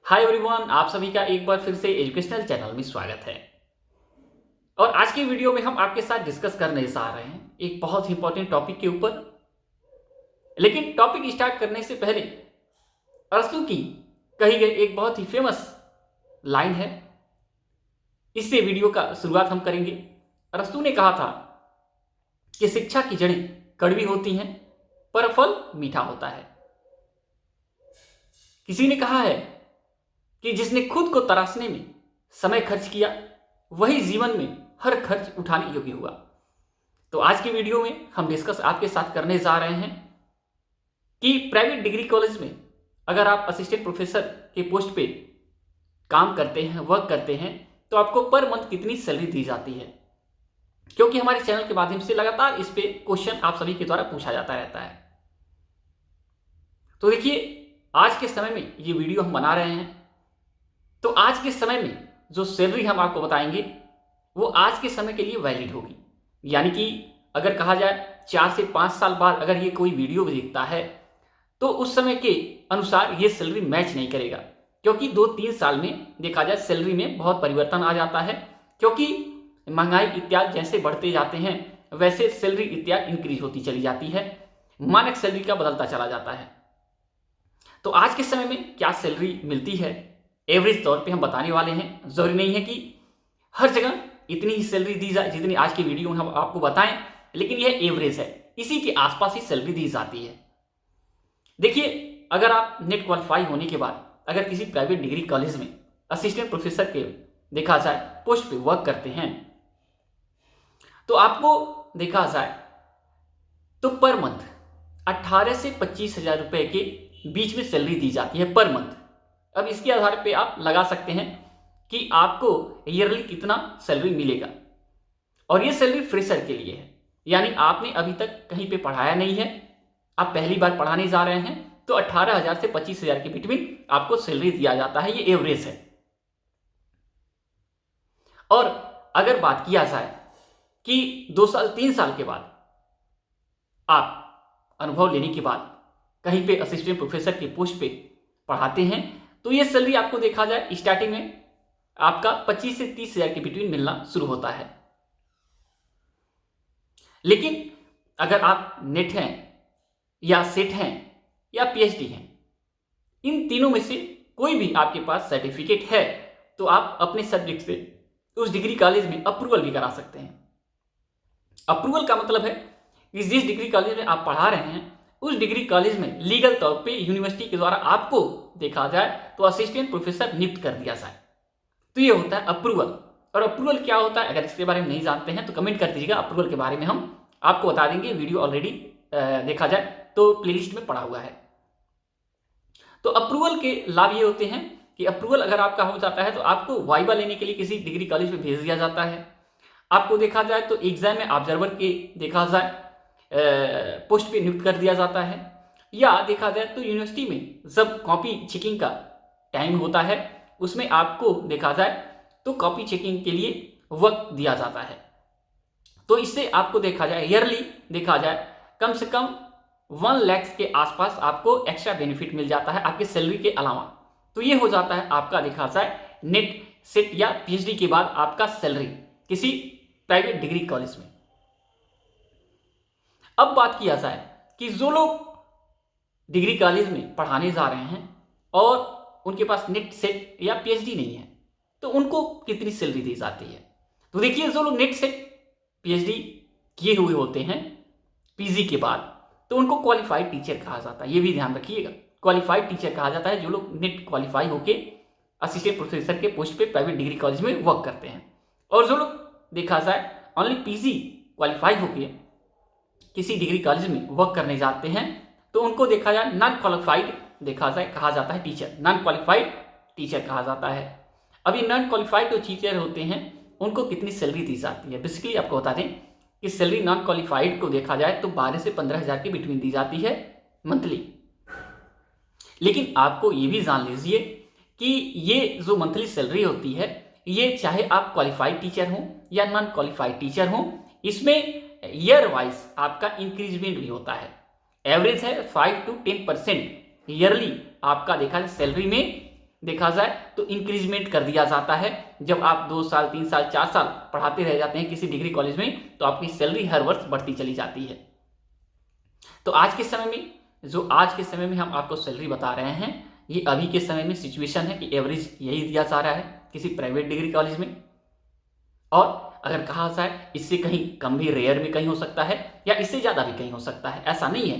Hi everyone, आप सभी का एक बार फिर से एजुकेशनल चैनल में स्वागत है। और आज की वीडियो में हम आपके साथ डिस्कस करने जा रहे हैं एक बहुत ही इंपॉर्टेंट टॉपिक के ऊपर। लेकिन टॉपिक स्टार्ट करने से पहले अरस्तू की कही गई एक बहुत ही फेमस लाइन है, इससे वीडियो का शुरुआत हम करेंगे। अरस्तू ने कहा था कि शिक्षा की जड़ें कड़वी होती हैं पर फल मीठा होता है। किसी ने कहा है कि जिसने खुद को तराशने में समय खर्च किया वही जीवन में हर खर्च उठाने योग्य हुआ। तो आज की वीडियो में हम डिस्कस आपके साथ करने जा रहे हैं कि प्राइवेट डिग्री कॉलेज में अगर आप असिस्टेंट प्रोफेसर के पोस्ट पे काम करते हैं, वर्क करते हैं, तो आपको पर मंथ कितनी सैलरी दी जाती है। क्योंकि हमारे चैनल के माध्यम से लगातार इस पे क्वेश्चन आप सभी के द्वारा पूछा जाता रहता है। तो देखिए, आज के समय में ये वीडियो हम बना रहे हैं, तो आज के समय में जो सैलरी हम आपको बताएंगे वो आज के समय के लिए वैलिड होगी। यानी कि अगर कहा जाए 4 से 5 साल बाद अगर ये कोई वीडियो देखता है तो उस समय के अनुसार ये सैलरी मैच नहीं करेगा, क्योंकि 2-3 साल में देखा जाए सैलरी में बहुत परिवर्तन आ जाता है। क्योंकि महंगाई इत्यादि जैसे बढ़ते जाते हैं वैसे सैलरी इत्यादि इंक्रीज होती चली जाती है, मानक सैलरी का बदलता चला जाता है। तो आज के समय में क्या सैलरी मिलती है एवरेज तौर पे हम बताने वाले हैं। जरूरी नहीं है कि हर जगह इतनी ही सैलरी दी जाए जितनी आज की वीडियो में हम आपको बताएं, लेकिन यह एवरेज है, इसी के आसपास ही सैलरी दी जाती है। देखिए, अगर आप नेट क्वालिफाई होने के बाद अगर किसी प्राइवेट डिग्री कॉलेज में असिस्टेंट प्रोफेसर के देखा जाए पोस्ट पे वर्क करते हैं तो आपको देखा जाए तो पर मंथ 18 से 25 हजार रुपए के बीच में सैलरी दी जाती है पर मंथ। अब इसके आधार पे आप लगा सकते हैं कि आपको ईयरली कितना सैलरी मिलेगा। और ये सैलरी फ्रेशर के लिए है, यानी आपने अभी तक कहीं पे पढ़ाया नहीं है, आप पहली बार पढ़ाने जा रहे हैं, तो 18,000 से 25,000 के बिटवीन आपको सैलरी दिया जाता है। ये एवरेज है। और अगर बात किया जाए कि 2 साल 3 साल के बाद आप अनुभव लेने के बाद कहीं पे असिस्टेंट प्रोफेसर के पोस्ट पे पढ़ाते हैं तो ये सैलरी आपको देखा जाए स्टार्टिंग में आपका 25 से 30,000 के बिटवीन मिलना शुरू होता है। लेकिन अगर आप नेट हैं या सेट हैं या पीएचडी हैं, इन तीनों में से कोई भी आपके पास सर्टिफिकेट है तो आप अपने सब्जेक्ट से उस डिग्री कॉलेज में अप्रूवल भी करा सकते हैं। अप्रूवल का मतलब है कि जिस डिग्री कॉलेज में आप पढ़ा रहे हैं उस डिग्री कॉलेज में लीगल तौर पे यूनिवर्सिटी के द्वारा आपको देखा जाए तो असिस्टेंट प्रोफेसर नियुक्त कर दिया जाए, तो ये होता है अप्रूवल। और अप्रूवल क्या होता है, अगर इसके बारे में नहीं जानते हैं तो कमेंट कर दीजिएगा, अप्रूवल के बारे में हम आपको बता देंगे। वीडियो ऑलरेडी देखा जाए तो प्लेलिस्ट में पड़ा हुआ है। तो अप्रूवल के लाभ ये होते हैं कि अप्रूवल अगर आपका हो जाता है तो आपको वाइवा लेने के लिए किसी डिग्री कॉलेज में भेज दिया जाता है। आपको देखा जाए तो एग्जाम में ऑब्जर्वर के देखा जाए पोस्ट पे नियुक्त कर दिया जाता है, या देखा जाए तो यूनिवर्सिटी में जब कॉपी चेकिंग का टाइम होता है उसमें आपको देखा जाए तो कॉपी चेकिंग के लिए वक्त दिया जाता है। तो इससे आपको देखा जाए ईयरली देखा जाए कम से कम 1 लाख के आसपास आपको एक्स्ट्रा बेनिफिट मिल जाता है आपके सैलरी के अलावा। तो ये हो जाता है आपका देखा जाए नेट सेट या पीएचडी के बाद आपका सैलरी किसी प्राइवेट डिग्री कॉलेज में। अब बात किया जाए कि जो लोग डिग्री कॉलेज में पढ़ाने जा रहे हैं और उनके पास नेट सेट या पीएचडी नहीं है तो उनको कितनी सैलरी दी जाती है। तो देखिए, जो लोग नेट सेट पीएचडी किए हुए होते हैं पीजी के बाद तो उनको क्वालिफाइड टीचर कहा जाता है। ये भी ध्यान रखिएगा, क्वालिफाइड टीचर कहा जाता है जो लोग नेट क्वालिफाई होके असिस्टेंट प्रोफेसर के पोस्ट पे प्राइवेट डिग्री कॉलेज में वर्क करते हैं। और जो लोग देखा जाए ओनली पीजी क्वालिफाई होके किसी डिग्री कॉलेज में वर्क करने जाते हैं तो उनको देखा जाए नॉन क्वालिफाइड देखा जाए कहा जाता है टीचर, नॉन क्वालिफाइड टीचर कहा जाता है। अभी नॉन क्वालिफाइड जो टीचर होते हैं उनको कितनी सैलरी दी जाती है, बेसिकली आपको बता दें कि सैलरी नॉन क्वालिफाइड को देखा जाए तो 12 से 15,000 के बिटवीन दी जाती है मंथली। लेकिन आपको ये भी जान लीजिए कि ये जो मंथली सैलरी होती है ये चाहे आप क्वालिफाइड टीचर हो या नॉन क्वालिफाइड टीचर हो, इसमें ईयर वाइज आपका इंक्रीजमेंट भी होता है। एवरेज है 5 to 10% ईयरली आपका देखा जाए सैलरी में देखा जाए तो इंक्रीजमेंट कर दिया जाता है। जब आप 2 साल 3 साल 4 साल पढ़ाते रह जाते हैं किसी डिग्री कॉलेज में, तो आपकी सैलरी हर वर्ष बढ़ती चली जाती है। तो आज के समय में हम आपको सैलरी बता रहे हैं, ये अभी के समय में सिचुएशन है कि एवरेज यही दिया जा रहा है किसी प्राइवेट डिग्री कॉलेज में। और अगर कहा जाए इससे कहीं कम भी रेयर में कहीं हो सकता है, या इससे ज़्यादा भी कहीं हो सकता है। ऐसा नहीं है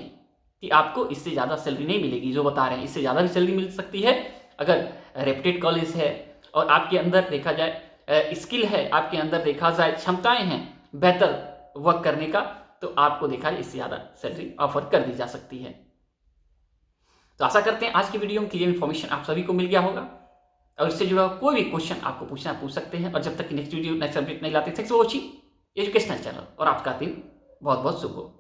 कि आपको इससे ज़्यादा सैलरी नहीं मिलेगी, जो बता रहे हैं इससे ज़्यादा भी सैलरी मिल सकती है। अगर रेप्यूटेड कॉलेज है और आपके अंदर देखा जाए स्किल है, आपके अंदर देखा जाए क्षमताएं हैं बेहतर वर्क करने का, तो आपको देखा जाए इससे ज़्यादा सैलरी ऑफर कर दी जा सकती है। तो आशा करते हैं आज की वीडियो में क्लियर इन्फॉर्मेशन आप सभी को मिल गया होगा। और इससे जुड़ा कोई भी क्वेश्चन आपको पूछना पूछ सकते हैं। और जब तक कि नेक्स्ट वीडियो नेक्स्ट अपडेट नहीं लाते, thanks for watching educational channel, और आपका दिन बहुत बहुत शुभ हो।